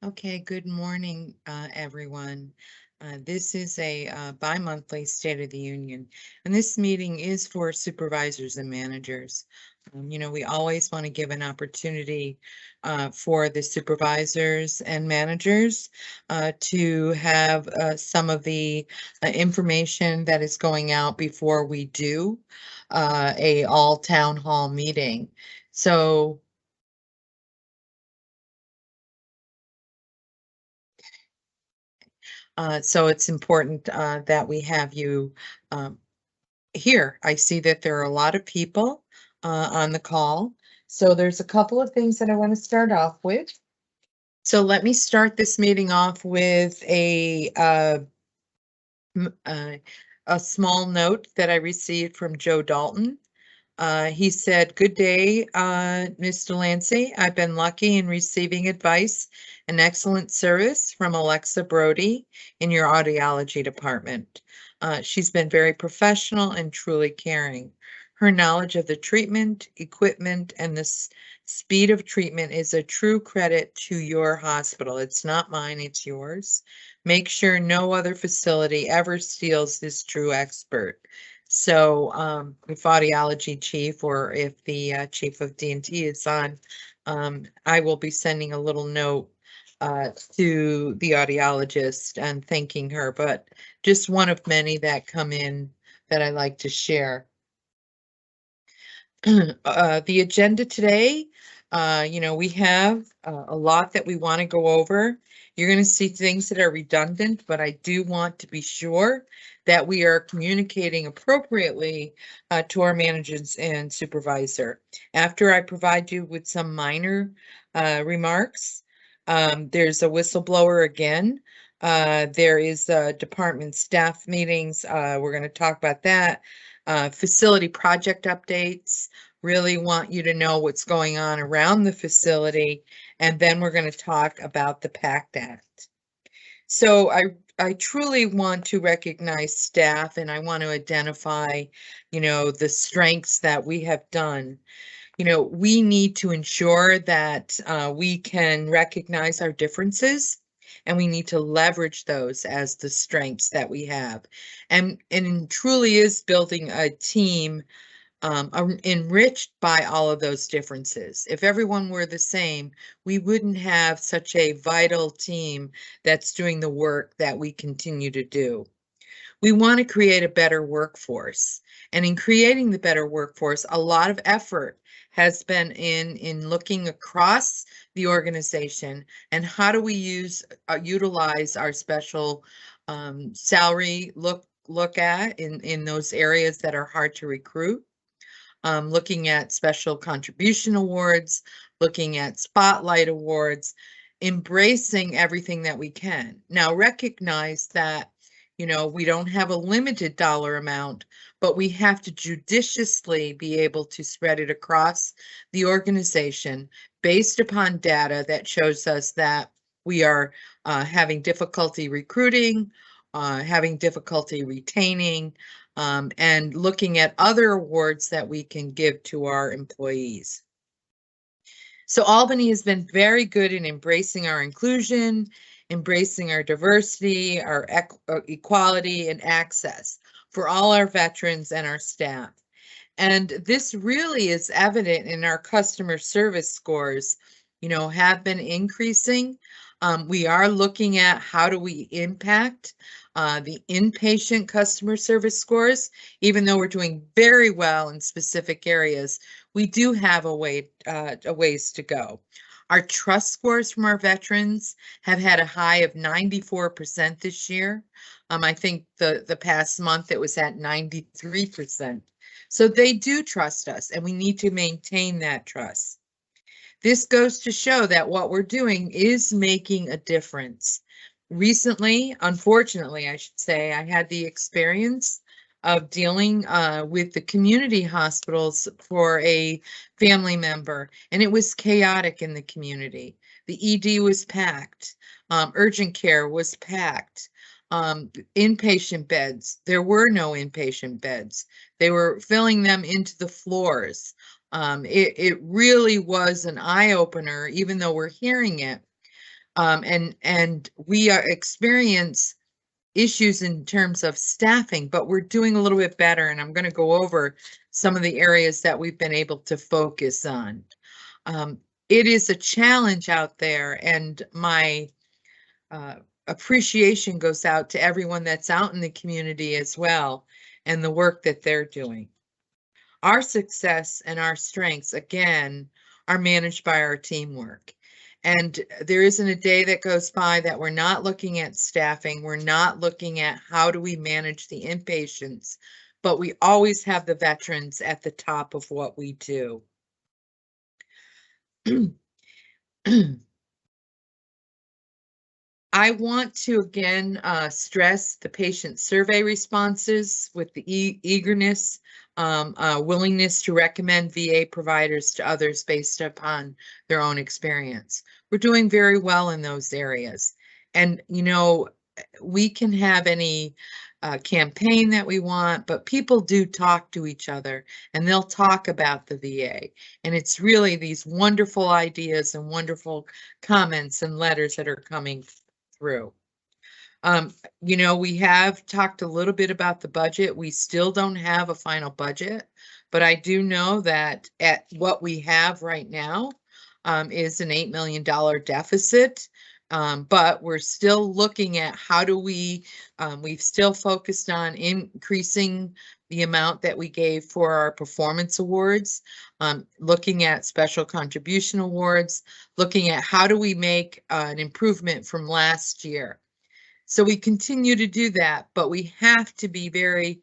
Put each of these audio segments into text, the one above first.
Okay, good morning, everyone. This is a bi-monthly State of the Union, and this meeting is for supervisors and managers. We always want to give an opportunity for the supervisors and managers to have some of the information that is going out before we do a all town hall meeting. So it's important that we have you um, here. I see that there are a lot of people on the call. So there's a couple of things that I want to start off with. So let me start this meeting off with a small note that I received from Joe Dalton. He said, "Good day, Ms. Delancey. I've been lucky in receiving advice and excellent service from Alexa Brody in your audiology department. She's been very professional and truly caring. Her knowledge of the treatment, equipment, and the speed of treatment is a true credit to your hospital. It's not mine, it's yours. Make sure no other facility ever steals this true expert." So if audiology chief or if the chief of D&T is on, I will be sending a little note to the audiologist and thanking her, but just one of many that come in that I like to share. The agenda today, we have a lot that we want to go over. You're going to see things that are redundant, but I do want to be sure that we are communicating appropriately to our managers and supervisor. After I provide you with some minor remarks, there's a whistleblower again. There is department staff meetings. We're going to talk about that. Facility project updates. Really want you to know what's going on around the facility. And then we're going to talk about the PACT Act. So I truly want to recognize staff and I want to identify, the strengths that we have done. We need to ensure that we can recognize our differences and we need to leverage those as the strengths that we have. And it truly is building a team enriched by all of those differences. If everyone were the same, we wouldn't have such a vital team that's doing the work that we continue to do. We want to create a better workforce. And in creating the better workforce, a lot of effort has been in looking across the organization and how do we utilize our special salary look at in those areas that are hard to recruit. Looking at special contribution awards, looking at spotlight awards, embracing everything that we can. Now recognize that, we don't have a limited dollar amount, but we have to judiciously be able to spread it across the organization based upon data that shows us that we are having difficulty recruiting, having difficulty retaining, and looking at other awards that we can give to our employees. So Albany has been very good in embracing our inclusion, embracing our diversity, our equality and access for all our veterans and our staff. And this really is evident in our customer service scores, have been increasing. We are looking at how do we impact the inpatient customer service scores. Even though we're doing very well in specific areas, we do have a ways to go. Our trust scores from our veterans have had a high of 94% this year. I think the past month it was at 93%. So they do trust us and we need to maintain that trust. This goes to show that what we're doing is making a difference. Recently, unfortunately, I should say, I had the experience of dealing with the community hospitals for a family member, and it was chaotic in the community. The ED was packed, urgent care was packed, inpatient beds, there were no inpatient beds. They were filling them into the floors. It really was an eye opener, even though we're hearing it. And we experience issues in terms of staffing, but we're doing a little bit better. And I'm going to go over some of the areas that we've been able to focus on. It is a challenge out there, and my appreciation goes out to everyone that's out in the community as well, and the work that they're doing. Our success and our strengths, again, are managed by our teamwork. And there isn't a day that goes by that we're not looking at staffing. We're not looking at how do we manage the inpatients, but we always have the veterans at the top of what we do. I want to again stress the patient survey responses with the eagerness, willingness to recommend VA providers to others based upon their own experience. We're doing very well in those areas. And, you know, we can have any campaign that we want, but people do talk to each other and they'll talk about the VA. And it's really these wonderful ideas and wonderful comments and letters that are coming through. You know, we have talked a little bit about the budget. We still don't have a final budget, but I do know that at what we have right now is an $8 million deficit. But we're still looking at how do we've still focused on increasing the amount that we gave for our performance awards, looking at special contribution awards, looking at how do we make an improvement from last year. So we continue to do that, but we have to be very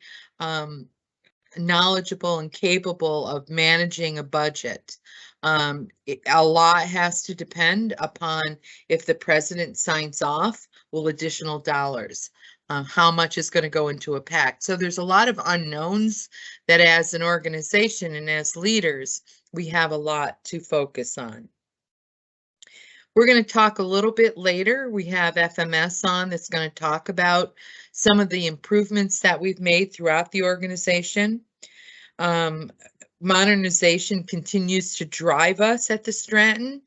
knowledgeable and capable of managing a budget. A lot has to depend upon if the president signs off, will additional dollars, how much is going to go into a PAC. So there's a lot of unknowns that as an organization and as leaders, we have a lot to focus on. We're going to talk a little bit later. We have FMS on that's going to talk about some of the improvements that we've made throughout the organization. Modernization continues to drive us at the Stratton,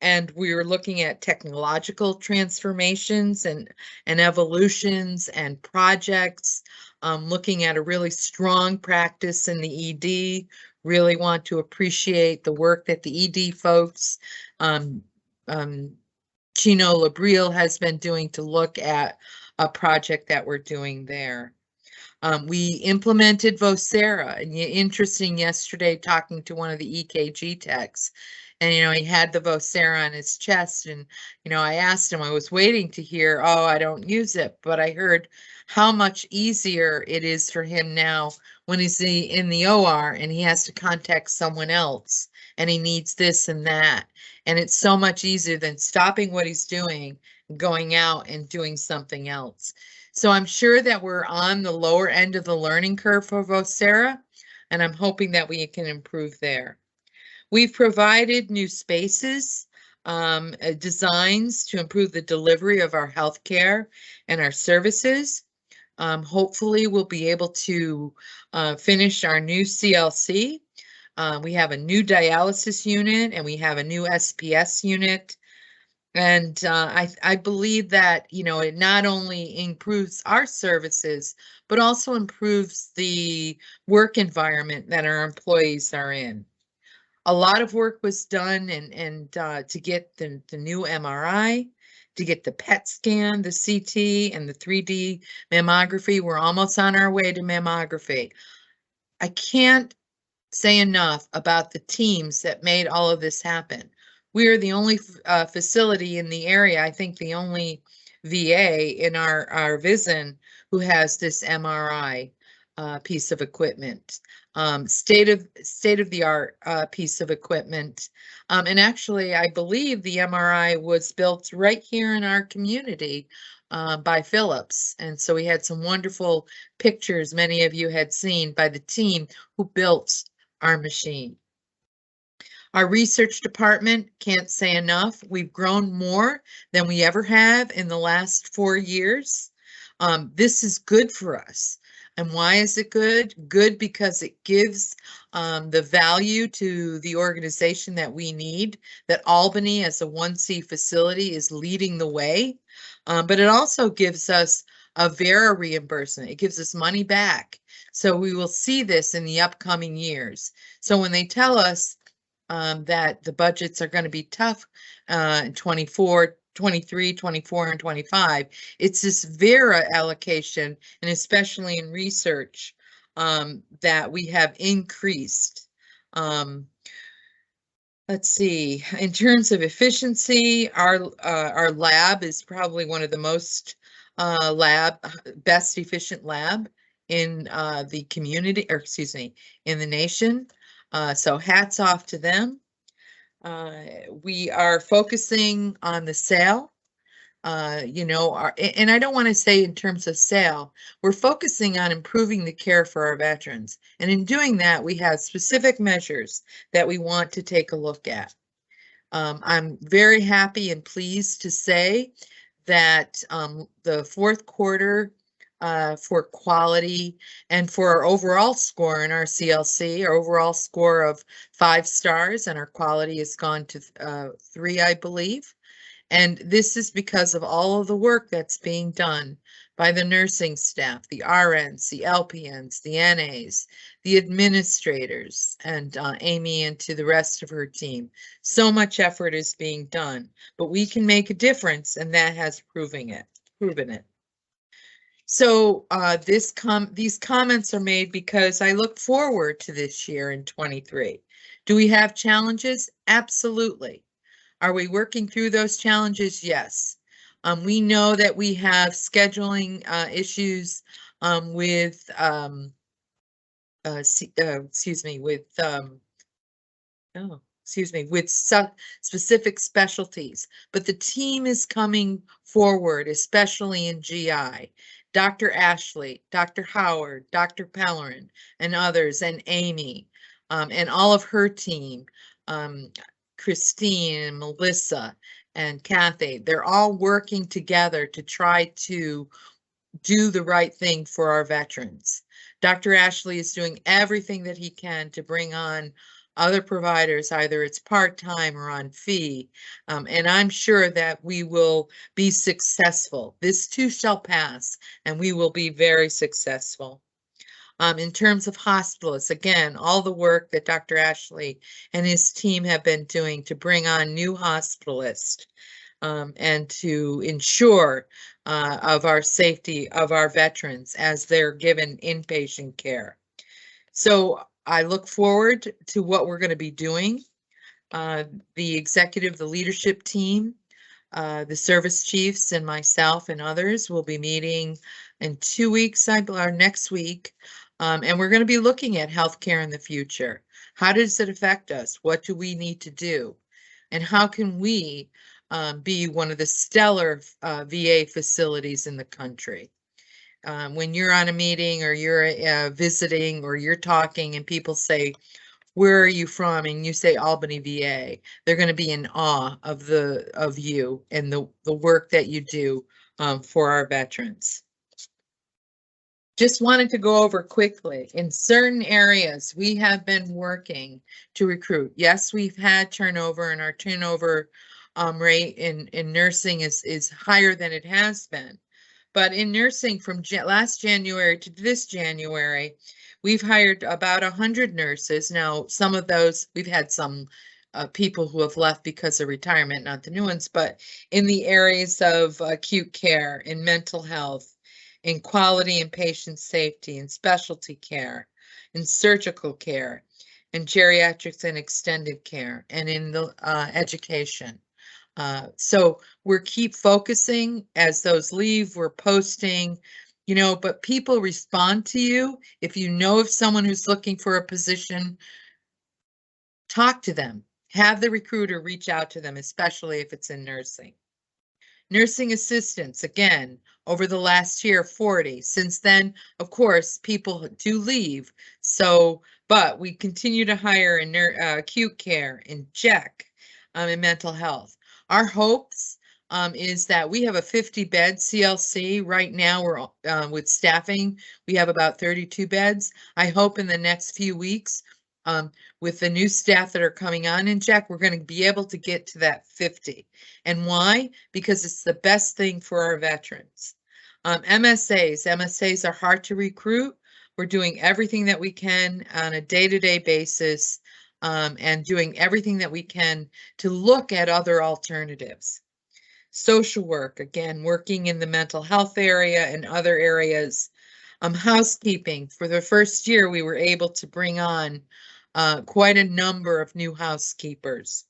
and we are looking at technological transformations and evolutions and projects, looking at a really strong practice in the ED. Really want to appreciate the work that the ED folks, Chino Labrille has been doing to look at a project that we're doing there. We implemented Vocera, and interesting yesterday talking to one of the EKG techs, and you know, he had the Vocera on his chest, and you know, I asked him, I was waiting to hear, oh, I don't use it, but I heard how much easier it is for him now when he's in the OR and he has to contact someone else and he needs this and that. And it's so much easier than stopping what he's doing, going out and doing something else. So I'm sure that we're on the lower end of the learning curve for Vocera, and I'm hoping that we can improve there. We've provided new spaces, designs to improve the delivery of our healthcare and our services. Hopefully we'll be able to finish our new CLC. We have a new dialysis unit and we have a new SPS unit. And I believe that, you know, it not only improves our services, but also improves the work environment that our employees are in. A lot of work was done and to get the new MRI, to get the PET scan, the CT, and the 3D mammography. We're almost on our way to mammography. I can't say enough about the teams that made all of this happen. We are the only facility in the area, I think the only VA in our VISN who has this MRI piece of equipment, state of the art piece of equipment. And actually, I believe the MRI was built right here in our community by Philips. And so we had some wonderful pictures many of you had seen by the team who built our machine. Our research department, can't say enough. We've grown more than we ever have in the last 4 years. This is good for us. And why is it good? Good because it gives the value to the organization that we need, that Albany as a 1C facility is leading the way. But it also gives us a VERA reimbursement. It gives us money back. So we will see this in the upcoming years. So when they tell us that the budgets are going to be tough in 24, 23, 24, and 25. It's this VERA allocation, and especially in research, that we have increased. Let's see, in terms of efficiency, our lab is probably one of the most best efficient lab in the community, or excuse me, in the nation. So hats off to them. We are focusing on the sale. And I don't want to say in terms of sale, we're focusing on improving the care for our veterans. And in doing that, we have specific measures that we want to take a look at. I'm very happy and pleased to say that the fourth quarter for quality and for our overall score in our CLC, our overall score of 5 stars, and our quality has gone to 3, I believe. And this is because of all of the work that's being done by the nursing staff, the RNs, the LPNs, the NAs, the administrators, and Amy and to the rest of her team. So much effort is being done, but we can make a difference, and that has proven it. So these comments are made because I look forward to this year in 23. Do we have challenges? Absolutely. Are we working through those challenges? Yes. We know that we have scheduling issues with specific specialties, but the team is coming forward, especially in GI. Dr. Ashley, Dr. Howard, Dr. Pellerin, and others, and Amy, and all of her team, Christine and Melissa and Kathy, they're all working together to try to do the right thing for our veterans. Dr. Ashley is doing everything that he can to bring on other providers, either it's part-time or on fee, and I'm sure that we will be successful. This too shall pass, and we will be very successful. In terms of hospitalists, again, all the work that Dr. Ashley and his team have been doing to bring on new hospitalists and to ensure of our safety of our veterans as they're given inpatient care. So I look forward to what we're going to be doing. The executive, the leadership team, the service chiefs and myself and others will be meeting in 2 weeks, or next week. And we're going to be looking at healthcare in the future. How does it affect us? What do we need to do? And how can we be one of the stellar VA facilities in the country? When you're on a meeting or you're visiting or you're talking and people say, where are you from? And you say Albany, VA, they're going to be in awe of you and the work that you do for our veterans. Just wanted to go over quickly. In certain areas, we have been working to recruit. Yes, we've had turnover, and our turnover rate in nursing is higher than it has been. But in nursing from last January to this January, we've hired about 100 nurses. Now, some of those, we've had some people who have left because of retirement, not the new ones, but in the areas of acute care, in mental health, in quality and patient safety, in specialty care, in surgical care, in geriatrics and extended care, and in the education. So we're keep focusing as those leave, we're posting, but people respond to you. If you know of someone who's looking for a position, talk to them. Have the recruiter reach out to them, especially if it's in nursing. Nursing assistants, again, over the last year, 40. Since then, of course, people do leave. So, but we continue to hire in acute care, in GEC, in mental health. Our hopes is that we have a 50-bed CLC. Right now, we're with staffing, we have about 32 beds. I hope in the next few weeks, with the new staff that are coming on in Jack, we're going to be able to get to that 50. And why? Because it's the best thing for our veterans. MSAs are hard to recruit. We're doing everything that we can on a day-to-day basis, and doing everything that we can to look at other alternatives. Social work, again, working in the mental health area and other areas. Housekeeping, for the first year, we were able to bring on quite a number of new housekeepers.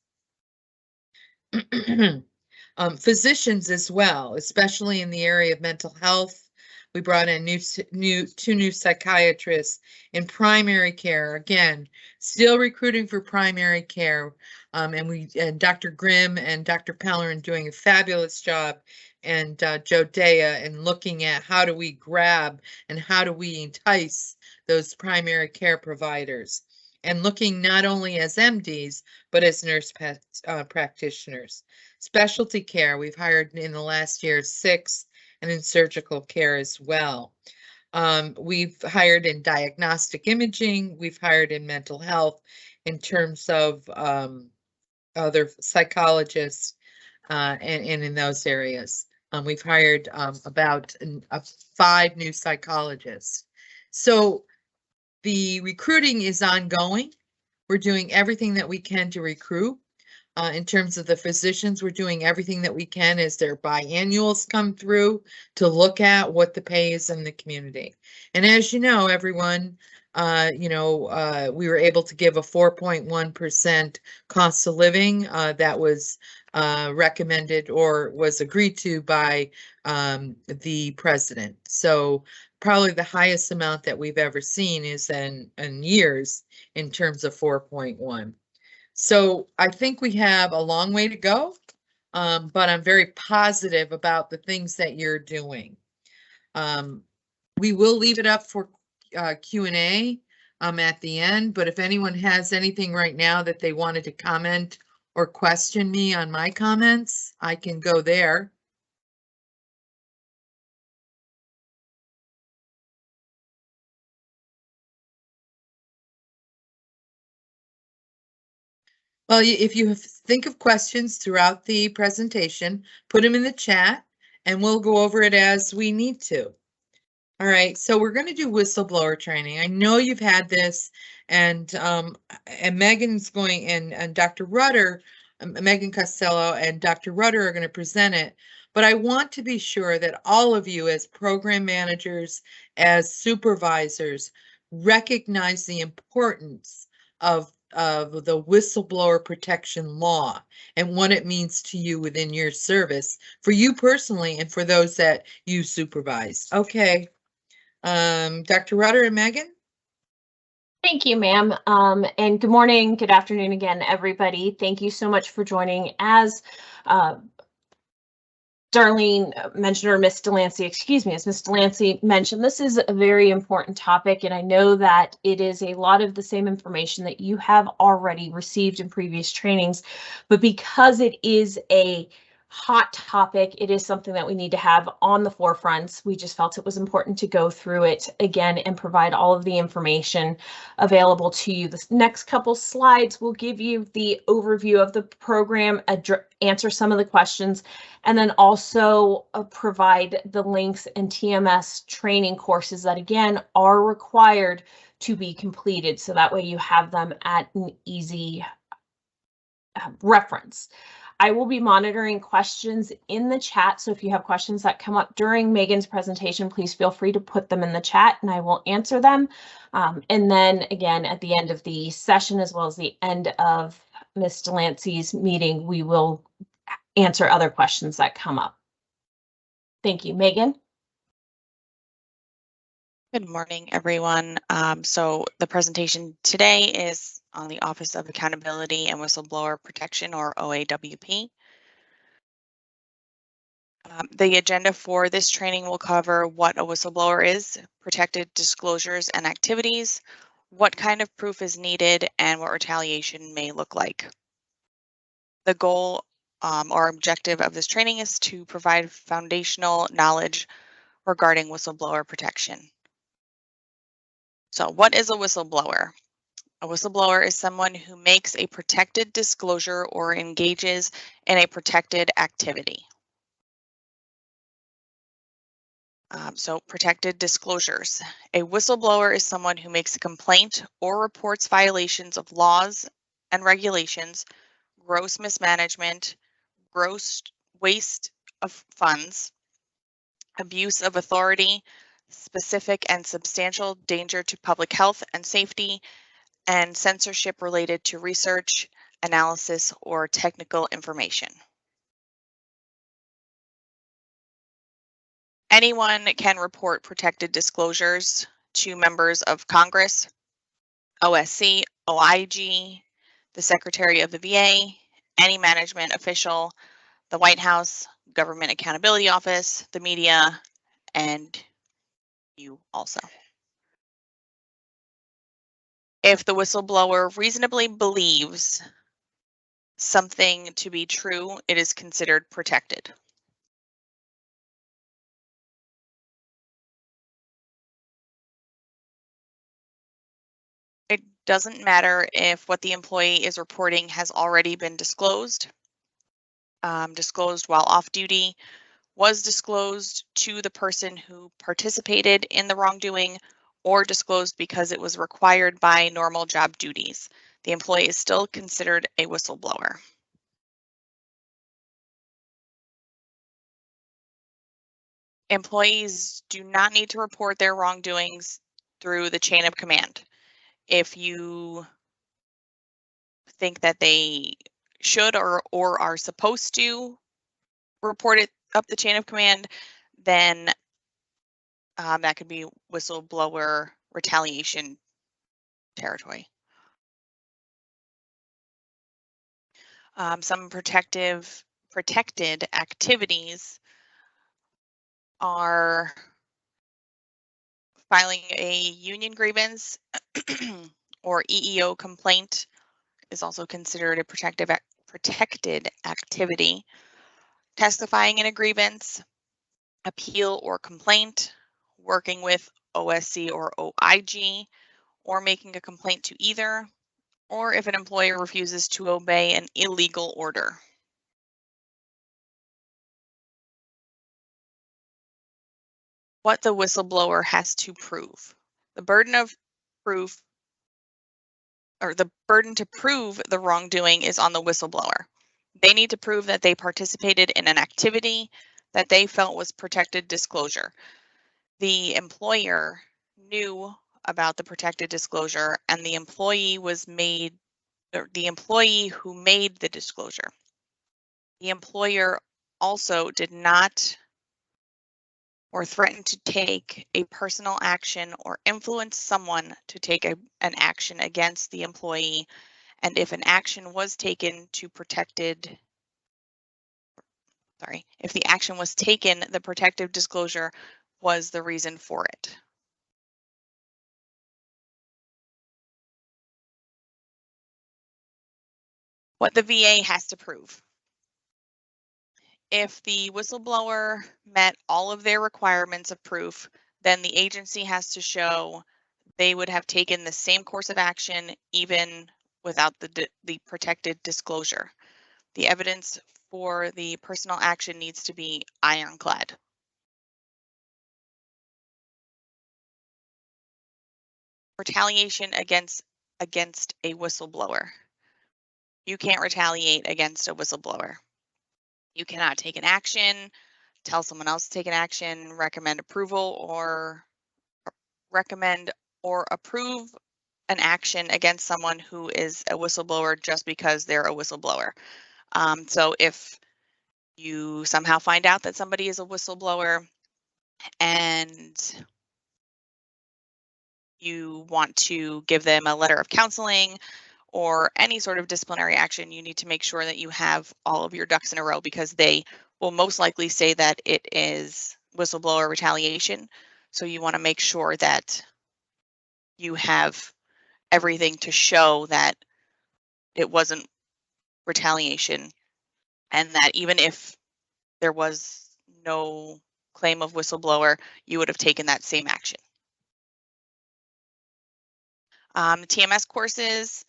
Physicians as well, especially in the area of mental health. We brought in two new psychiatrists in primary care. Again, still recruiting for primary care. And Dr. Grimm and Dr. Pellerin doing a fabulous job, and Joe Dea, and looking at how do we grab and how do we entice those primary care providers, and looking not only as MDs, but as nurse practitioners. Specialty care, we've hired in the last year 6, and in surgical care as well. We've hired in diagnostic imaging, we've hired in mental health in terms of other psychologists, and in those areas. We've hired about 5 new psychologists. So the recruiting is ongoing. We're doing everything that we can to recruit. In terms of the physicians, we're doing everything that we can as their biannuals come through to look at what the pay is in the community. And as you know, everyone, we were able to give a 4.1% cost of living that was recommended or was agreed to by the president. So probably the highest amount that we've ever seen is in years in terms of 4.1. So I think we have a long way to go, but I'm very positive about the things that you're doing. We will leave it up for Q&A at the end, but if anyone has anything right now that they wanted to comment or question me on my comments, I can go there. Well, if you think of questions throughout the presentation, put them in the chat and we'll go over it as we need to. All right, so we're going to do whistleblower training. I know you've had this, and Megan's going, and Dr. Rutter, Megan Costello and Dr. Rutter are going to present it. But I want to be sure that all of you as program managers, as supervisors, recognize the importance of the whistleblower protection law and what it means to you within your service, for you personally and for those that you supervise. Okay. Dr. Rutter and Megan? Thank you, ma'am. And good morning, good afternoon again, everybody. Thank you so much for joining. As Darlene mentioned, or Miss Delancey, excuse me, as Miss Delancey mentioned, this is a very important topic, and I know that it is a lot of the same information that you have already received in previous trainings, but because it is a hot topic, it is something that we need to have on the forefront. We just felt it was important to go through it again and provide all of the information available to you. The next couple slides will give you the overview of the program, answer some of the questions, and then also provide the links and TMS training courses that again are required to be completed. So that way you have them at an easy reference. I will be monitoring questions in the chat, so if you have questions that come up during Megan's presentation, please feel free to put them in the chat and I will answer them. And then again, at the end of the session, as well as the end of Ms. Delancey's meeting, we will answer other questions that come up. Thank you. Megan? Good morning, everyone. So the presentation today is on the Office of Accountability and Whistleblower Protection, or OAWP. The agenda for this training will cover what a whistleblower is, protected disclosures and activities, what kind of proof is needed, and what retaliation may look like. The goal or objective of this training is to provide foundational knowledge regarding whistleblower protection. So what is a whistleblower? A whistleblower is someone who makes a protected disclosure or engages in a protected activity. So protected disclosures. A whistleblower is someone who makes a complaint or reports violations of laws and regulations, gross mismanagement, gross waste of funds, abuse of authority, specific and substantial danger to public health and safety, and censorship related to research, analysis, or technical information. Anyone can report protected disclosures to members of Congress, OSC, OIG, the Secretary of the VA, any management official, the White House, Government Accountability Office, the media, and you also. If the whistleblower reasonably believes something to be true, it is considered protected. It doesn't matter if what the employee is reporting has already been disclosed, disclosed while off duty, was disclosed to the person who participated in the wrongdoing, or disclosed because it was required by normal job duties. The employee is still considered a whistleblower. Employees do not need to report their wrongdoings through the chain of command. If you think that they should or are supposed to report it up the chain of command, then that could be whistleblower retaliation territory. Some protected activities are filing a union grievance or EEO complaint is also considered a protected activity. Testifying in a grievance, appeal or complaint, working with OSC or OIG, or making a complaint to either, or if an employer refuses to obey an illegal order. What the whistleblower has to prove. The burden of proof, or the burden to prove the wrongdoing, is on the whistleblower. They need to prove that they participated in an activity that they felt was protected disclosure. The employer knew about the protected disclosure, and the employee was made, or the employee who made the disclosure. The employer also did not or threaten to take a personal action or influence someone to take an action against the employee, and if an action was taken if the action was taken, the protective disclosure was the reason for it. What the VA has to prove. If the whistleblower met all of their requirements of proof, then the agency has to show they would have taken the same course of action even without the protected disclosure. The evidence for the personal action needs to be ironclad. Retaliation against a whistleblower. You can't retaliate against a whistleblower. You cannot take an action, tell someone else to take an action, recommend approval, or approve an action against someone who is a whistleblower just because they're a whistleblower. So if you somehow find out that somebody is a whistleblower and you want to give them a letter of counseling or any sort of disciplinary action, you need to make sure that you have all of your ducks in a row, because they will most likely say that it is whistleblower retaliation. So you want to make sure that you have everything to show that it wasn't retaliation and that even if there was no claim of whistleblower, you would have taken that same action. TMS courses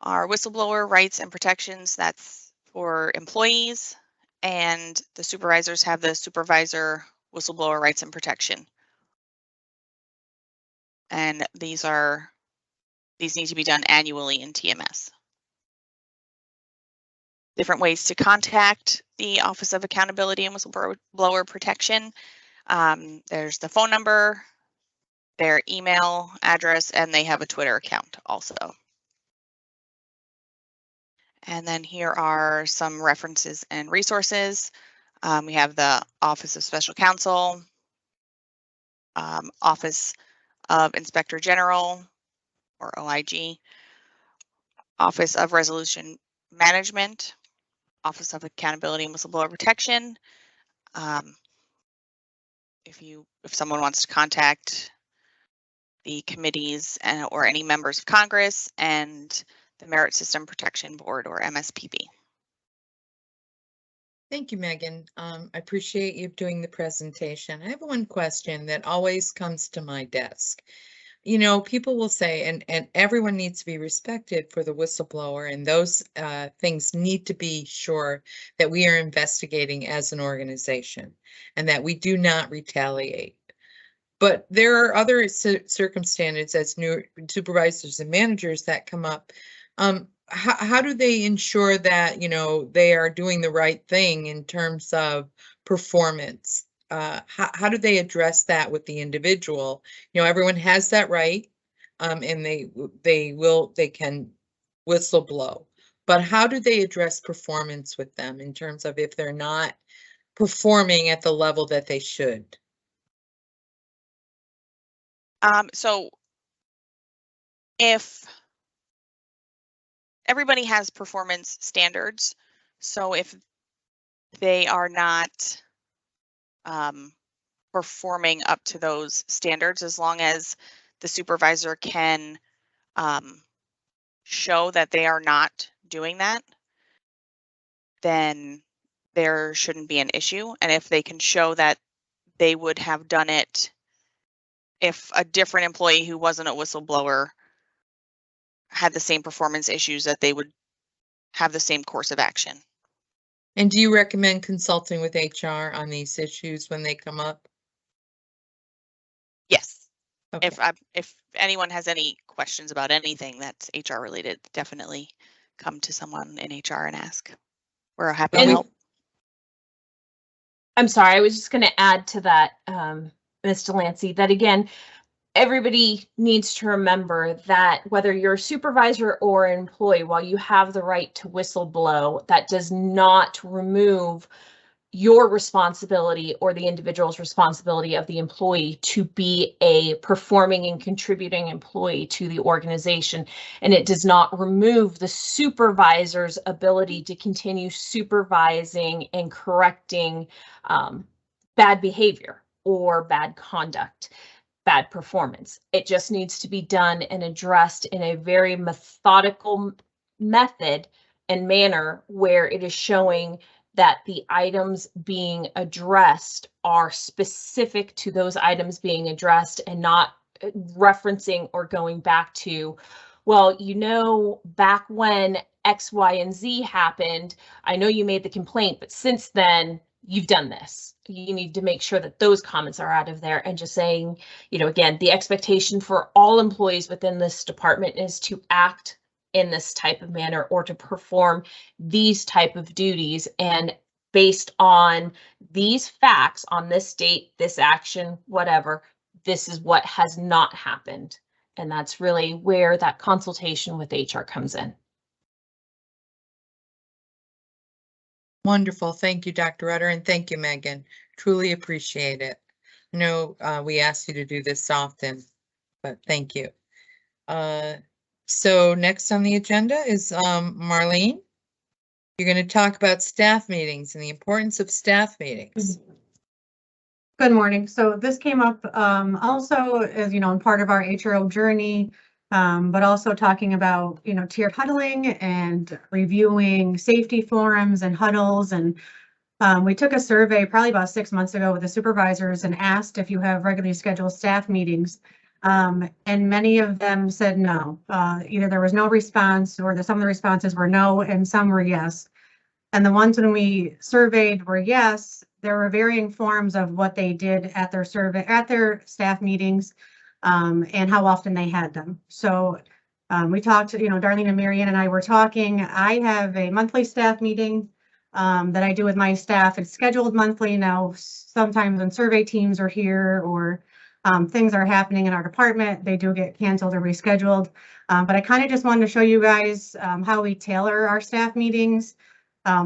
are whistleblower rights and protections. That's for employees, and the supervisors have the supervisor whistleblower rights and protection. And these need to be done annually in TMS. Different ways to contact the Office of Accountability and Whistleblower Protection. There's the phone number, their email address, and they have a Twitter account also. And then here are some references and resources. We have the Office of Special Counsel, Office of Inspector General, or OIG, Office of Resolution Management, Office of Accountability and Whistleblower Protection. If someone wants to contact the committees or any members of Congress, and the Merit System Protection Board, or MSPB. Thank you, Megan. I appreciate you doing the presentation. I have one question that always comes to my desk. You know, people will say, and everyone needs to be respected for the whistleblower, and those things need to be sure that we are investigating as an organization and that we do not retaliate. But there are other circumstances as new supervisors and managers that come up. How do they ensure that, you know, they are doing the right thing in terms of performance? How do they address that with the individual? You know, everyone has that right, and they can whistle blow. But how do they address performance with them in terms of if they're not performing at the level that they should? So if everybody has performance standards, so if they are not performing up to those standards, as long as the supervisor can show that they are not doing that, then there shouldn't be an issue. And if they can show that they would have done it if a different employee who wasn't a whistleblower had the same performance issues, that they would have the same course of action. And do you recommend consulting with HR on these issues when they come up? Yes. Okay. If anyone has any questions about anything that's HR related, definitely come to someone in HR and ask. We're happy to help. I'm sorry, I was just going to add to that, Ms. Delancey, that again, everybody needs to remember that whether you're a supervisor or an employee, while you have the right to whistleblow, that does not remove your responsibility or the individual's responsibility of the employee to be a performing and contributing employee to the organization. And it does not remove the supervisor's ability to continue supervising and correcting bad behavior or bad conduct, bad performance. It just needs to be done and addressed in a very methodical method and manner where it is showing that the items being addressed are specific to those items being addressed and not referencing or going back to, well, you know, back when X, Y, and Z happened, I know you made the complaint, but since then you've done this. You need to make sure that those comments are out of there, and just saying, you know, again, the expectation for all employees within this department is to act in this type of manner or to perform these type of duties, and based on these facts on this date, this action, whatever, this is what has not happened. And that's really where that consultation with HR comes in. Wonderful. Thank you, Dr. Rutter, and thank you, Megan. Truly appreciate it. I know we asked you to do this often, but thank you. So next on the agenda is Marlene. You're going to talk about staff meetings and the importance of staff meetings. Good morning. So this came up also as, you know, part of our HRO journey. but also talking about, you know, tiered huddling and reviewing safety forums and huddles. And we took a survey probably about 6 months ago with the supervisors and asked if you have regularly scheduled staff meetings. And many of them said no. Either there was no response or some of the responses were no and some were yes. And the ones when we surveyed were yes. There were varying forms of what they did at their staff meetings, and how often they had them. So we talked, you know, Darlene and Marianne and I were talking. I have a monthly staff meeting that I do with my staff. It's scheduled monthly now. Sometimes when survey teams are here or things are happening in our department, they do get canceled or rescheduled. But I kind of just wanted to show you guys how we tailor our staff meetings.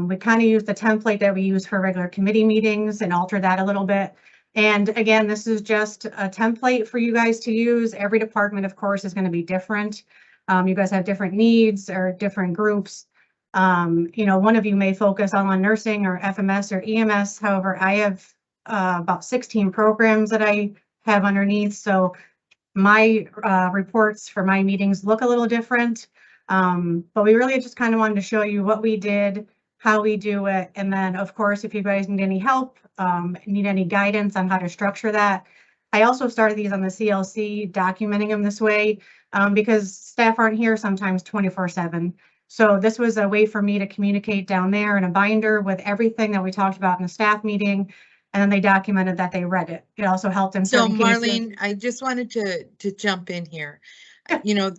We kind of use the template that we use for regular committee meetings and alter that a little bit. And again, this is just a template for you guys to use. Every department, of course, is going to be different. You guys have different needs or different groups. You know, one of you may focus on nursing or FMS or EMS. However, I have about 16 programs that I have underneath. So my reports for my meetings look a little different. But we really just kind of wanted to show you what we did, how we do it. And then, of course, if you guys need any help, need any guidance on how to structure that. I also started these on the CLC, documenting them this way because staff aren't here sometimes 24/7. So this was a way for me to communicate down there in a binder with everything that we talked about in the staff meeting. And then they documented that they read it. It also helped in So certain cases. Marlene, I just wanted to jump in here. You know,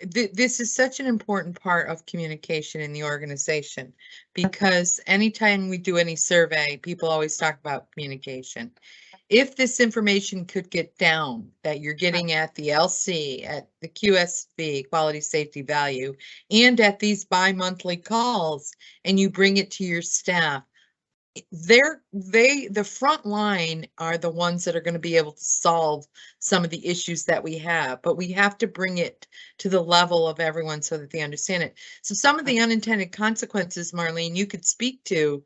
this is such an important part of communication in the organization because anytime we do any survey, people always talk about communication. If this information could get down that you're getting at the LC, at the QSV, quality safety value, and at these bi-monthly calls, and you bring it to your staff, the front line are the ones that are going to be able to solve some of the issues that we have, but we have to bring it to the level of everyone so that they understand it. So some of the unintended consequences, Marlene, you could speak to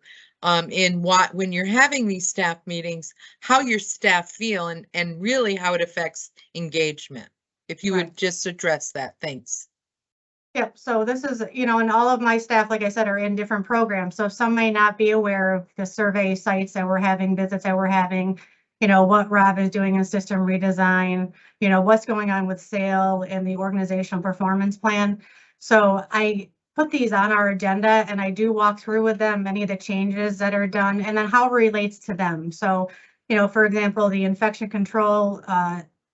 in when you're having these staff meetings, how your staff feel and really how it affects engagement. If you would just address that, thanks. Yep. So this is, you know, and all of my staff, like I said, are in different programs. So some may not be aware of the survey sites that we're having, visits that we're having, you know, what Rob is doing in system redesign, you know, what's going on with SAIL and the organizational performance plan. So I put these on our agenda and I do walk through with them many of the changes that are done and then how it relates to them. So, you know, for example, the infection control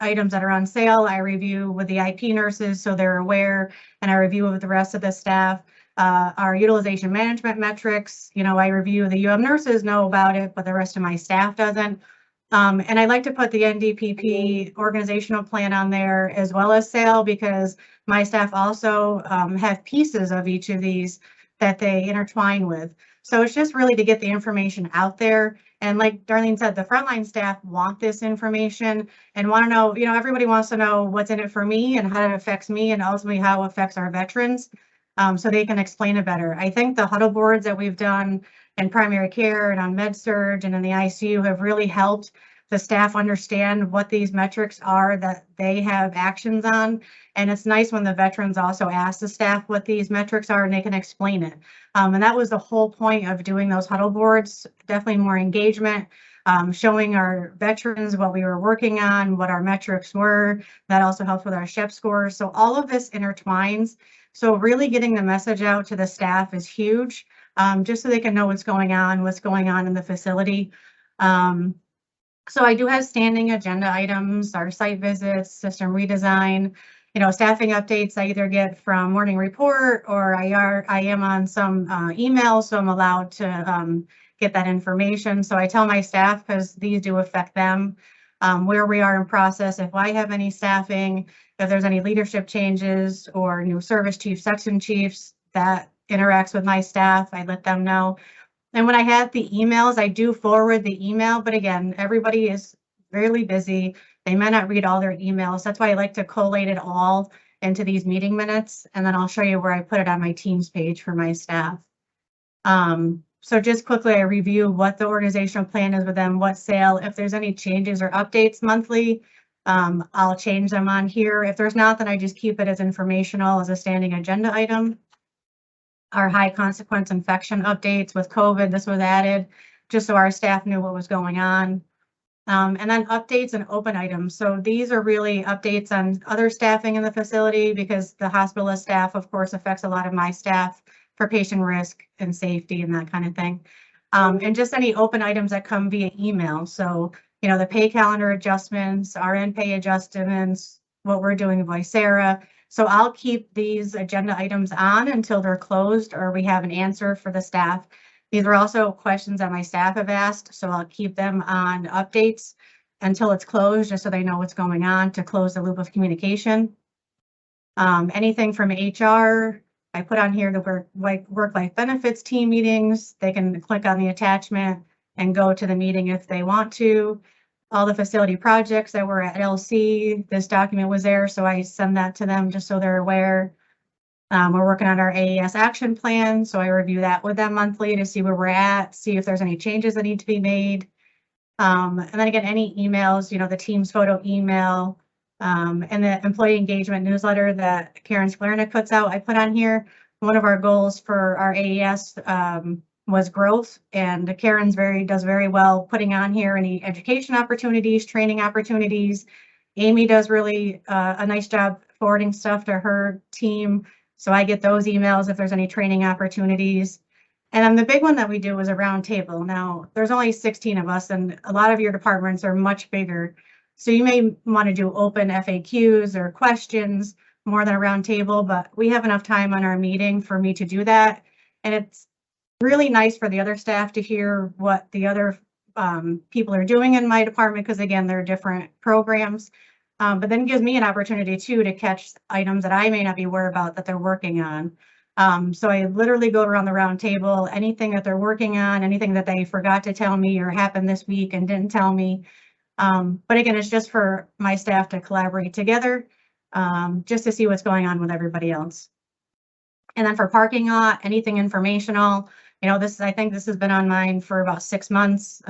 items that are on sale, I review with the IP nurses so they're aware, and I review with the rest of the staff. Our utilization management metrics, you know, I review, the UM nurses know about it, but the rest of my staff doesn't. And I like to put the NDPP organizational plan on there as well as SAIL because my staff also have pieces of each of these that they intertwine with. So it's just really to get the information out there. And like Darlene said, the frontline staff want this information and want to know, you know, everybody wants to know what's in it for me and how it affects me and ultimately how it affects our veterans, so they can explain it better. I think the huddle boards that we've done in primary care and on med-surg and in the ICU have really helped the staff understand what these metrics are that they have actions on. And it's nice when the veterans also ask the staff what these metrics are and they can explain it. And that was the whole point of doing those huddle boards, definitely more engagement, showing our veterans what we were working on, what our metrics were. That also helps with our SHEP scores. So all of this intertwines. So really getting the message out to the staff is huge, just so they can know what's going on in the facility. So I do have standing agenda items, our site visits, system redesign, you know, staffing updates I either get from morning report or I am on some email, so I'm allowed to get that information. So I tell my staff, because these do affect them, where we are in process, if I have any staffing, if there's any leadership changes or new service chiefs, section chiefs that interacts with my staff, I let them know. And when I have the emails, I do forward the email, but again, everybody is really busy. They may not read all their emails. That's why I like to collate it all into these meeting minutes. And then I'll show you where I put it on my Teams page for my staff. So just quickly, I review what the organizational plan is with them, what SAIL, if there's any changes or updates monthly. I'll change them on here. If there's not, then I just keep it as informational as a standing agenda item. Our high consequence infection updates with COVID, this was added just so our staff knew what was going on. And then updates and open items. So these are really updates on other staffing in the facility because the hospitalist staff, of course, affects a lot of my staff for patient risk and safety and that kind of thing. And just any open items that come via email. So, you know, the pay calendar adjustments, RN pay adjustments, what we're doing with Vicera. So I'll keep these agenda items on until they're closed or we have an answer for the staff. These are also questions that my staff have asked, so I'll keep them on updates until it's closed, just so they know what's going on to close the loop of communication. Anything from HR, I put on here the work-life benefits team meetings. They can click on the attachment and go to the meeting if they want to. All the facility projects that were at LC, this document was there, so I send that to them just so they're aware. We're working on our AES action plan, so I review that with them monthly to see where we're at, see if there's any changes that need to be made. And then again, any emails, you know, the Teams photo email, and the employee engagement newsletter that Karen Sklarnik puts out, I put on here. One of our goals for our AES was growth, and Karen's does very well putting on here any education opportunities, training opportunities. Amy does really a nice job forwarding stuff to her team. So I get those emails if there's any training opportunities. And then the big one that we do is a round table. Now, there's only 16 of us, and a lot of your departments are much bigger. So you may want to do open FAQs or questions more than a round table, but we have enough time on our meeting for me to do that. And it's really nice for the other staff to hear what the other people are doing in my department, because again, they're different programs. But then gives me an opportunity too to catch items that I may not be aware about that they're working on. So I literally go around the round table, anything that they're working on, anything that they forgot to tell me or happened this week and didn't tell me. But again, it's just for my staff to collaborate together, just to see what's going on with everybody else. And then for parking lot, anything informational, you know, I think this has been on mine for about 6 months.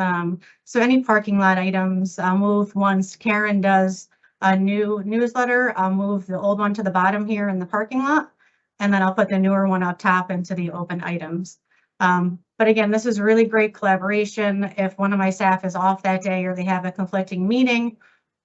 So any parking lot items, I'll move once Karen does a new newsletter, I'll move the old one to the bottom here in the parking lot, and then I'll put the newer one up top into the open items. But again, this is really great collaboration. If one of my staff is off that day or they have a conflicting meeting,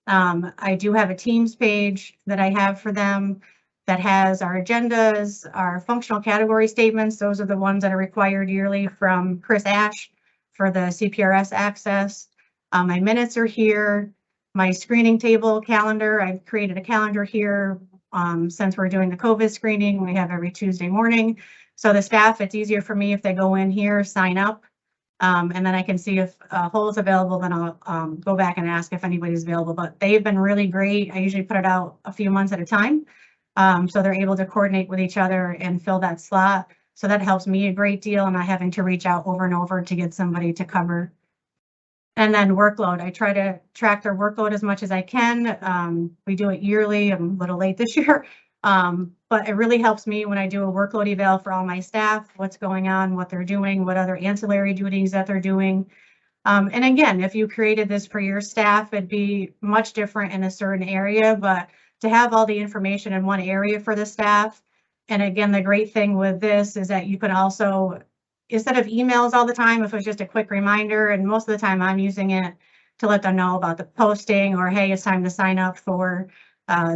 I do have a Teams page that I have for them that has our agendas, our functional category statements. Those are the ones that are required yearly from Chris Ash for the CPRS access. My minutes are here. My screening table calendar, I've created a calendar here since we're doing the COVID screening. We have every Tuesday morning. So the staff, it's easier for me if they go in here, sign up, and then I can see if a hole is available, then I'll go back and ask if anybody's available. But they've been really great. I usually put it out a few months at a time. So they're able to coordinate with each other and fill that slot. So that helps me a great deal. I'm not having to reach out over and over to get somebody to cover. And then workload, I try to track their workload as much as I can. We do it yearly. I'm a little late this year, but it really helps me when I do a workload eval for all my staff, what's going on, what they're doing, what other ancillary duties that they're doing. And again, if you created this for your staff, it'd be much different in a certain area, but to have all the information in one area for the staff. And again, the great thing with this is that you can also, instead of emails all the time, if it was just a quick reminder, and most of the time I'm using it to let them know about the posting or, hey, it's time to sign up for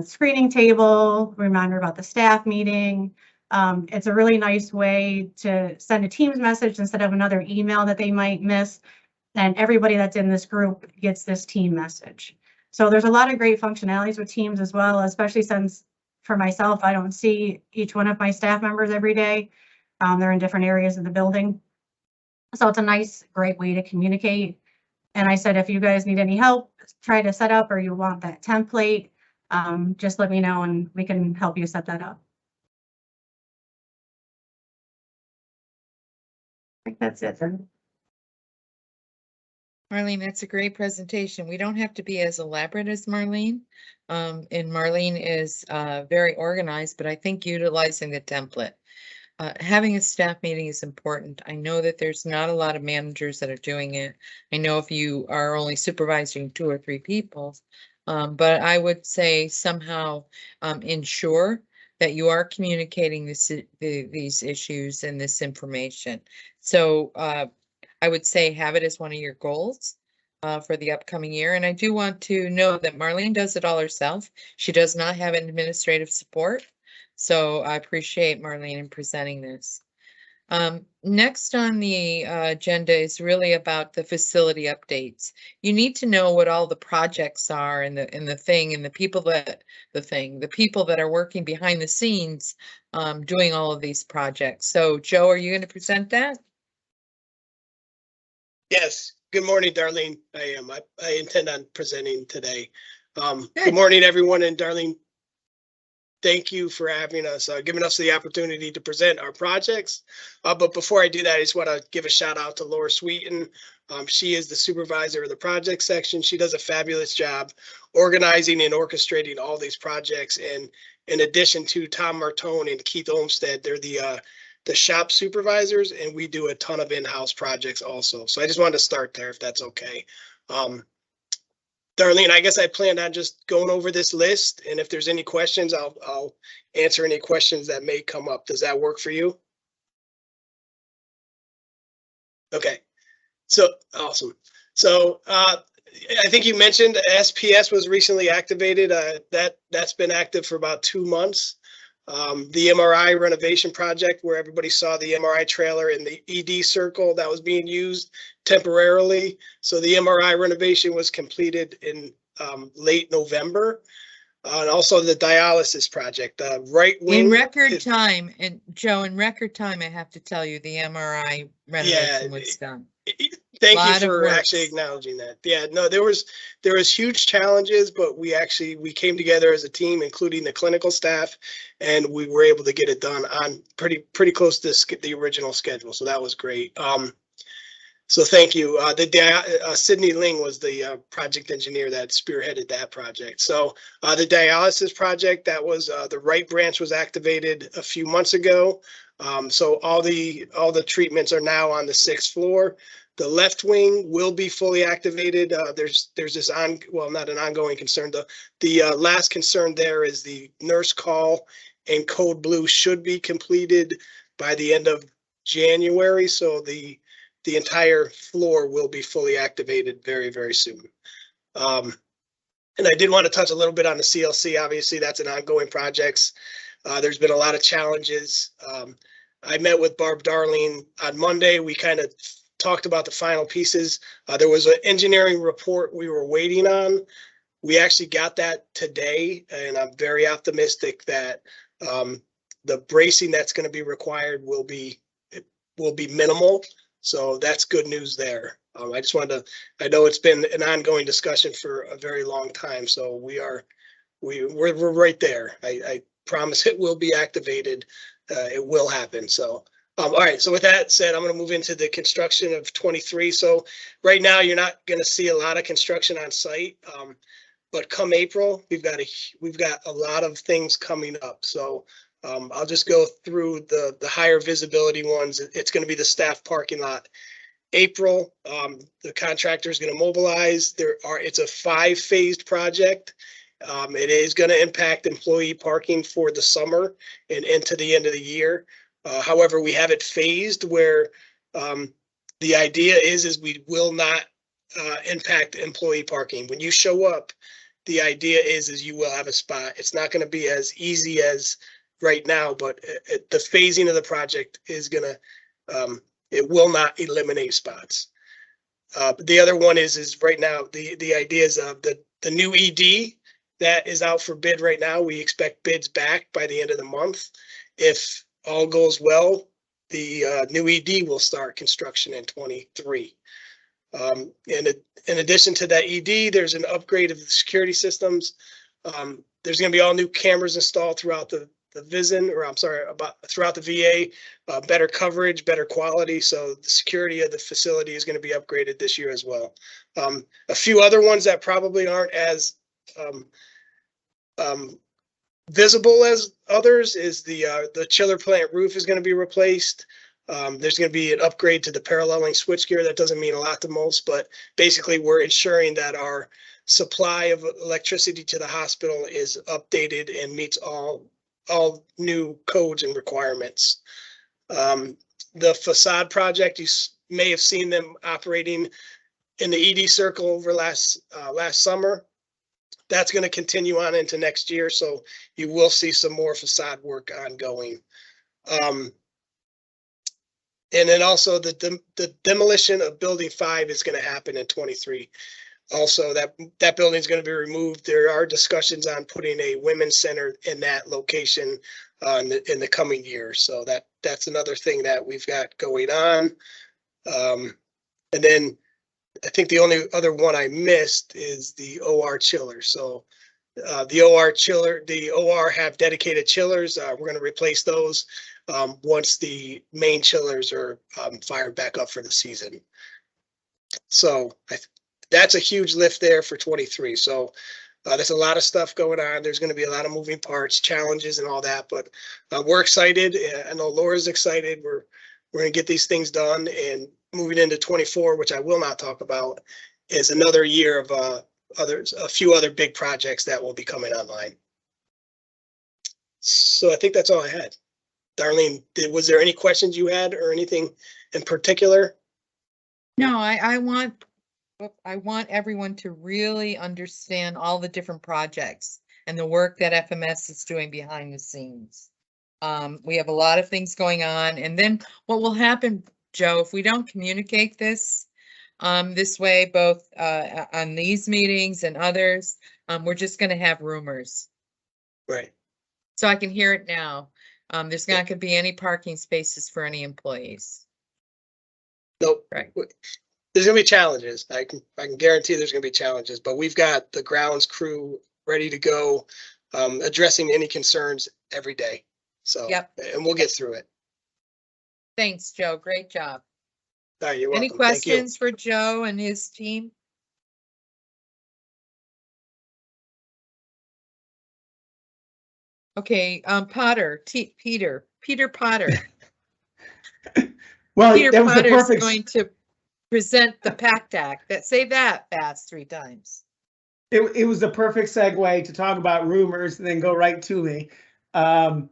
screening table, reminder about the staff meeting. It's a really nice way to send a Teams message instead of another email that they might miss. And everybody that's in this group gets this team message. So there's a lot of great functionalities with Teams as well, especially since for myself, I don't see each one of my staff members every day. They're in different areas of the building. So it's a nice, great way to communicate. And I said, if you guys need any help, try to set up or you want that template, just let me know and we can help you set that up. I think that's it then. Marlene, that's a great presentation. We don't have to be as elaborate as Marlene. And Marlene is very organized, but I think utilizing the template. Having a staff meeting is important. I know that there's not a lot of managers that are doing it. I know if you are only supervising 2 or 3 people, But I would say somehow ensure that you are communicating these issues and this information. So I would say have it as one of your goals for the upcoming year. And I do want to know that Marlene does it all herself. She does not have administrative support. So I appreciate Marlene in presenting this. Next on the agenda is really about the facility updates. You need to know what all the projects are and the people that are working behind the scenes doing all of these projects. So Joe, are you going to present that? Yes. Good morning, Darlene. I am. I intend on presenting today. Good morning, everyone. And Darlene, thank you for having us, giving us the opportunity to present our projects. But before I do that, I just want to give a shout out to Laura Sweeten. She is the supervisor of the project section. She does a fabulous job organizing and orchestrating all these projects. And in addition to Tom Martone and Keith Olmstead, they're the shop supervisors, and we do a ton of in-house projects also. So I just wanted to start there, if that's okay. Darlene, I guess I planned on just going over this list, and if there's any questions, I'll answer any questions that may come up. Does that work for you? Okay, so awesome. So I think you mentioned SPS was recently activated. That's been active for about 2 months. The MRI renovation project, where everybody saw the MRI trailer in the ED circle that was being used temporarily. So the MRI renovation was completed in late November. And also the dialysis project, right wing. In record time, and Joe, in record time, I have to tell you, the MRI renovation was done. Thank you for actually acknowledging that. Yeah, no, there was huge challenges, but we came together as a team, including the clinical staff, and we were able to get it done on pretty close to the original schedule. So that was great. So thank you. Sydney Ling was the project engineer that spearheaded that project. So the dialysis project, that was the right branch was activated a few months ago. So all the treatments are now on the 6th floor. The left wing will be fully activated. There's this not an ongoing concern. The last concern there is the nurse call and code blue should be completed by the end of January. So the entire floor will be fully activated very, very soon. And I did want to touch a little bit on the CLC. Obviously, that's an ongoing project. There's been a lot of challenges. I met with Barb Darling on Monday. We kind of talked about the final pieces. There was an engineering report we were waiting on. We actually got that today, and I'm very optimistic that the bracing that's going to be required will be minimal. So that's good news there. I just wanted to, I know it's been an ongoing discussion for a very long time, so we're right there. I promise it will be activated. It will happen. So, all right. So with that said, I'm going to move into the construction of 23. So right now you're not going to see a lot of construction on site, but come April, we've got a lot of things coming up. So I'll just go through the higher visibility ones. It's going to be the staff parking lot. April, the contractor is going to mobilize. It's a 5-phased project. It is going to impact employee parking for the summer and into the end of the year. However, we have it phased where the idea is we will not impact employee parking. When you show up, the idea is you will have a spot. It's not going to be as easy as right now, but the phasing of the project is going to, it will not eliminate spots. The other one is right now, the idea is the new ED that is out for bid right now. We expect bids back by the end of the month. If all goes well, the new ED will start construction in 23. In addition to that ED, there's an upgrade of the security systems. There's going to be all new cameras installed throughout the throughout the VA, better coverage, better quality. So the security of the facility is going to be upgraded this year as well. A few other ones that probably aren't as visible as others is the chiller plant roof is going to be replaced. There's going to be an upgrade to the paralleling switchgear. That doesn't mean a lot to most, but basically we're ensuring that our supply of electricity to the hospital is updated and meets all new codes and requirements. The facade project, you may have seen them operating in the ED circle over last summer. That's going to continue on into next year, so you will see some more facade work ongoing. And then also the demolition of building 5 is going to happen in 23. Also, that building is going to be removed. There are discussions on putting a women's center in that location in the coming year. So that's another thing that we've got going on. And then I think the only other one I missed is the OR chiller. So the OR have dedicated chillers. We're going to replace those once the main chillers are fired back up for the season. So that's a huge lift there for 23. So there's a lot of stuff going on. There's going to be a lot of moving parts, challenges and all that, but we're excited. I know Laura's excited. We're going to get these things done, and moving into 24, which I will not talk about, is another year of a few other big projects that will be coming online. So I think that's all I had. Darlene, was there any questions you had or anything in particular? No, I want everyone to really understand all the different projects and the work that FMS is doing behind the scenes. We have a lot of things going on, and then what will happen, Joe, if we don't communicate this way, both on these meetings and others, we're just going to have rumors. Right. So I can hear it now. There's not going to be any parking spaces for any employees. Nope. Right. There's going to be challenges. I can guarantee there's going to be challenges, but we've got the grounds crew ready to go, addressing any concerns every day. So, yep. And we'll get through it. Thanks, Joe. Great job. You're welcome. Any questions for Joe and his team? Okay, Potter, Peter Potter. Well, Peter that was the Potter is perfect. going to present the PACT Act. Say that fast 3 times. It was the perfect segue to talk about rumors and then go right to me. All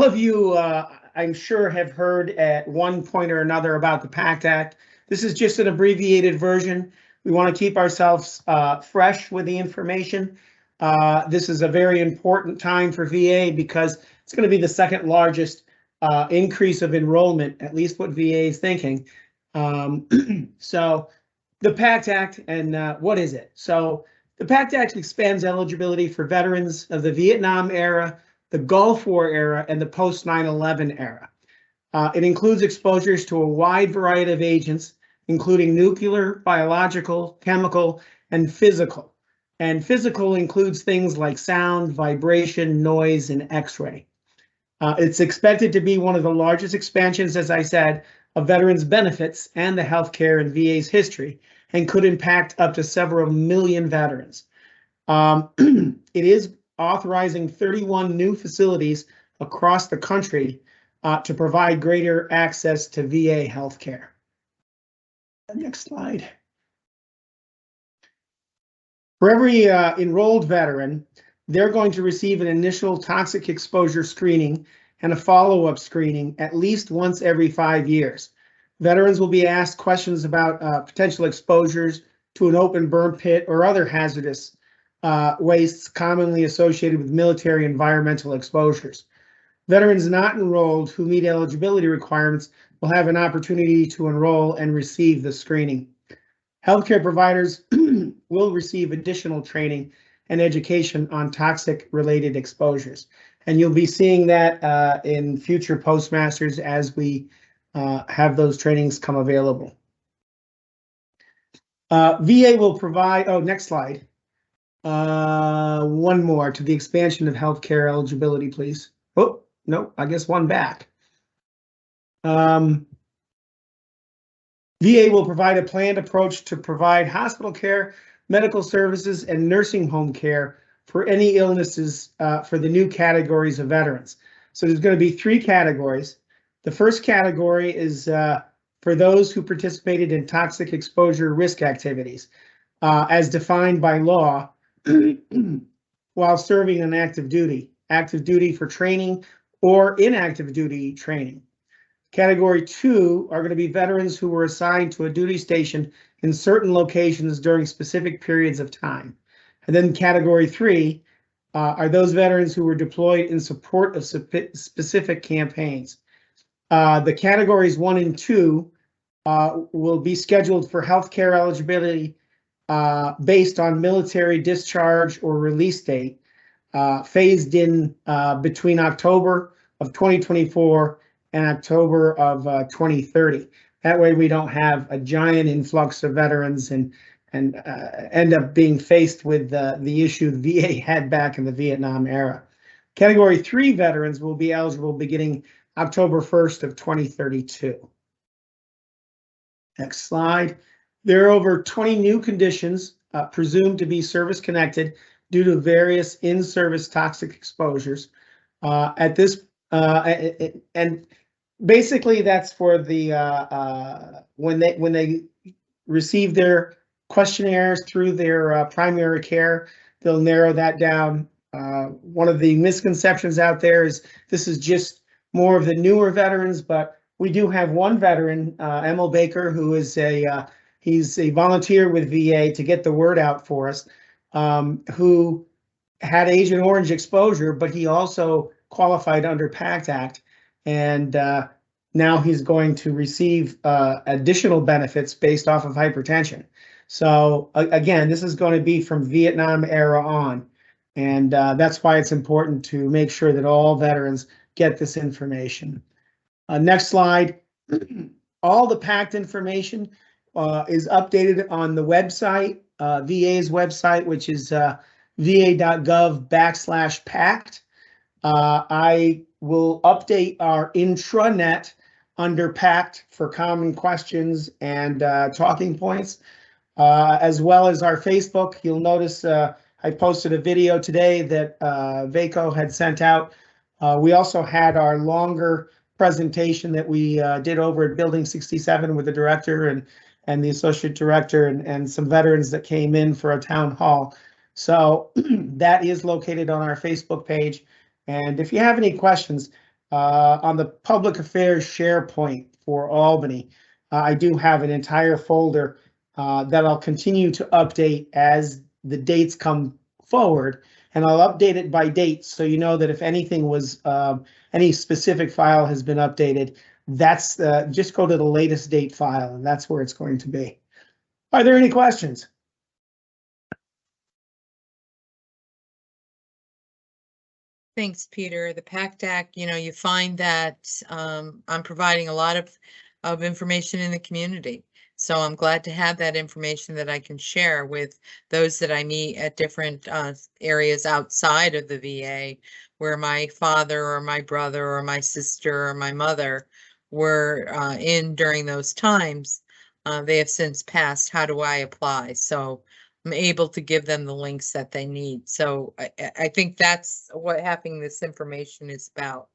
of you, I'm sure, have heard at one point or another about the PACT Act. This is just an abbreviated version. We want to keep ourselves fresh with the information. This is a very important time for VA because it's going to be the second largest increase of enrollment, at least what VA is thinking. So the PACT Act, and what is it? So the PACT Act expands eligibility for veterans of the Vietnam era, the Gulf War era, and the post 9/11 era. It includes exposures to a wide variety of agents, including nuclear, biological, chemical, and physical. And physical includes things like sound, vibration, noise, and X-ray. It's expected to be one of the largest expansions, as I said, of veterans' benefits and the healthcare in VA's history, and could impact up to several million veterans. It is authorizing 31 new facilities across the country to provide greater access to VA healthcare. Next slide. For every enrolled veteran, they're going to receive an initial toxic exposure screening and a follow-up screening at least once every 5 years. Veterans will be asked questions about potential exposures to an open burn pit or other hazardous wastes commonly associated with military environmental exposures. Veterans not enrolled who meet eligibility requirements will have an opportunity to enroll and receive the screening. Healthcare providers will receive additional training and education on toxic related exposures. And you'll be seeing that in future postmasters as we have those trainings come available. VA will provide, oh, next slide. One more to the expansion of healthcare eligibility, please. Oh, no, I guess one back. VA will provide a planned approach to provide hospital care, medical services, and nursing home care for any illnesses for the new categories of veterans. So there's going to be 3 categories. The first category is for those who participated in toxic exposure risk activities. as defined by law while serving on active duty for training or inactive duty training. Category 2 are going to be veterans who were assigned to a duty station in certain locations during specific periods of time. And then category 3 are those veterans who were deployed in support of specific campaigns. The categories 1 and 2 will be scheduled for healthcare eligibility based on military discharge or release date, phased in between October of 2024 and October of 2030. That way we don't have a giant influx of veterans and end up being faced with the issue the VA had back in the Vietnam era. Category 3 veterans will be eligible beginning October 1st of 2032. Next slide. There are over 20 new conditions presumed to be service-connected due to various in-service toxic exposures. At this, and basically that's for the when they receive their questionnaires through their primary care, they'll narrow that down. One of the misconceptions out there is this is just more of the newer veterans, but we do have one veteran, Emil Baker, who is he's a volunteer with VA to get the word out for us, who had Agent Orange exposure, but he also qualified under PACT Act, and now he's going to receive additional benefits based off of hypertension. So again, this is going to be from Vietnam era on, and that's why it's important to make sure that all veterans get this information. Next slide. All the PACT information is updated on the website, VA's website, which is va.gov/PACT. I will update our intranet under PACT for common questions and talking points, as well as our Facebook. You'll notice I posted a video today that VACO had sent out. We also had our longer presentation that we did over at Building 67 with the director and the associate director and some veterans that came in for a town hall. So that is located on our Facebook page. And if you have any questions on the public affairs SharePoint for Albany, I do have an entire folder that I'll continue to update as the dates come forward. And I'll update it by date so you know that if anything was, any specific file has been updated, that's just go to the latest date file and that's where it's going to be. Are there any questions? Thanks, Peter. The PACT Act, you find that I'm providing a lot of information in the community. So I'm glad to have that information that I can share with those that I meet at different areas outside of the VA, where my father or my brother or my sister or my mother were in during those times. They have since passed. How do I apply? So I'm able to give them the links that they need. So I think that's what having this information is about.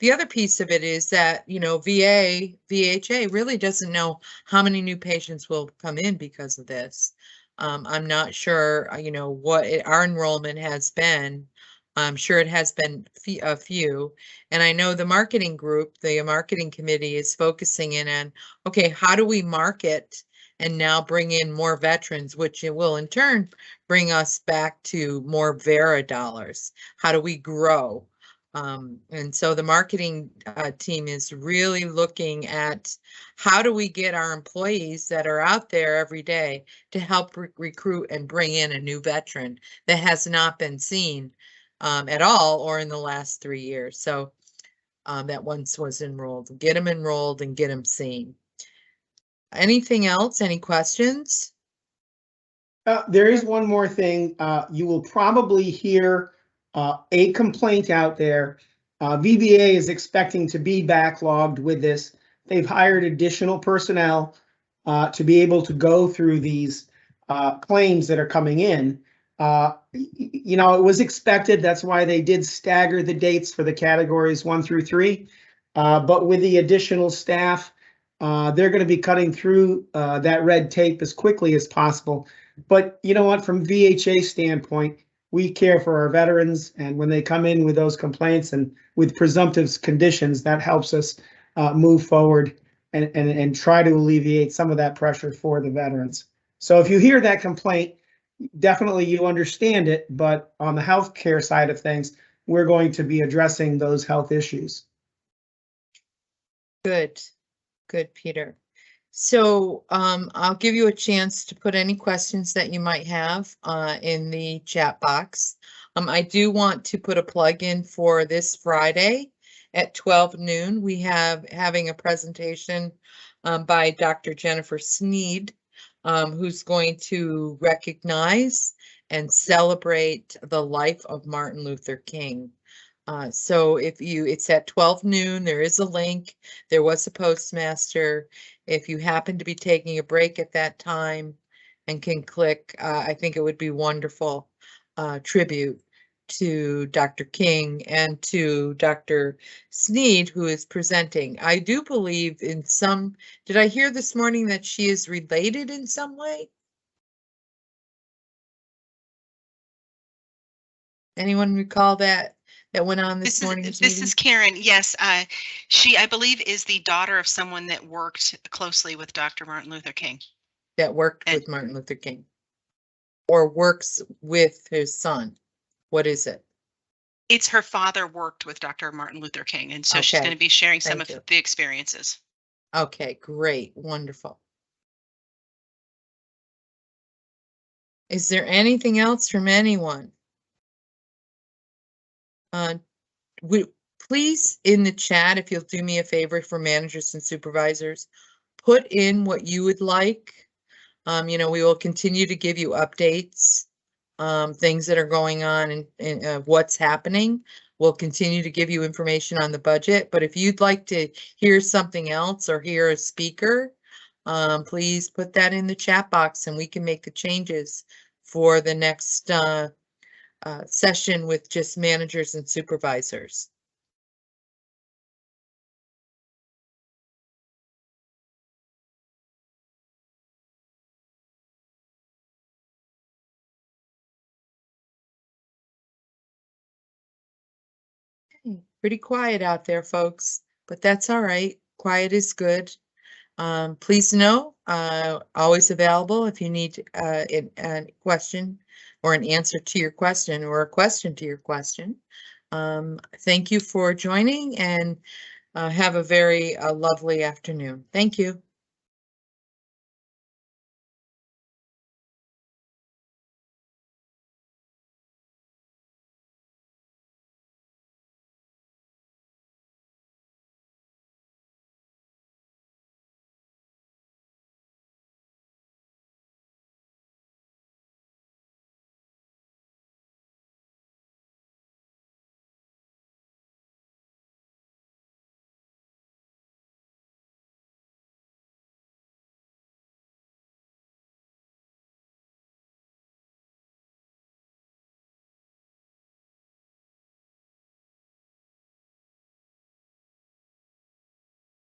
The other piece of it is that, VHA really doesn't know how many new patients will come in because of this. I'm not sure, what our enrollment has been. I'm sure it has been a few. And I know the marketing group, the marketing committee is focusing in on, okay, how do we market and now bring in more veterans, which it will in turn bring us back to more VERA dollars. How do we grow? And so the marketing team is really looking at how do we get our employees that are out there every day to help recruit and bring in a new veteran that has not been seen at all or in the last 3 years. So that once was enrolled, get them enrolled and get them seen. Anything else? Any questions? There is one more thing. You will probably hear a complaint out there. VBA is expecting to be backlogged with this. They've hired additional personnel to be able to go through these claims that are coming in. It was expected. That's why they did stagger the dates for the categories 1 through 3. But with the additional staff, they're going to be cutting through that red tape as quickly as possible But you know what, from VHA standpoint, we care for our veterans, and when they come in with those complaints and with presumptive conditions, that helps us move forward and try to alleviate some of that pressure for the veterans. So if you hear that complaint, definitely you understand it, but on the healthcare side of things, we're going to be addressing those health issues. Good, good, Peter. So I'll give you a chance to put any questions that you might have in the chat box. I do want to put a plug in for this Friday at 12 noon. We have having a presentation by Dr. Jennifer Sneed, who's going to recognize and celebrate the life of Martin Luther King. So it's at 12 noon, there is a link, there was a postmaster. If you happen to be taking a break at that time and can click, I think it would be wonderful tribute to Dr. King and to Dr. Sneed, who is presenting. I do believe did I hear this morning that she is related in some way? Anyone recall that went on this morning's This meeting? is Karen. Yes, she, I believe, is the daughter of someone that worked closely with Dr. Martin Luther King. That worked with Martin Luther King or works with his son. What is it? It's her father worked with Dr. Martin Luther King, and so she's Okay, going to be sharing some thank of you. the experiences. Okay, great, wonderful. Is there anything else from anyone? Please, in the chat, if you'll do me a favor for managers and supervisors, put in what you would like. You know, we will continue to give you updates, things that are going on and what's happening. We'll continue to give you information on the budget, but if you'd like to hear something else or hear a speaker, please put that in the chat box and we can make the changes for the next session with just managers and supervisors. Pretty quiet out there, folks, but that's all right. Quiet is good. Please know, always available if you need a question or an answer to your question or a question to your question. Thank you for joining and have a very lovely afternoon. Thank you.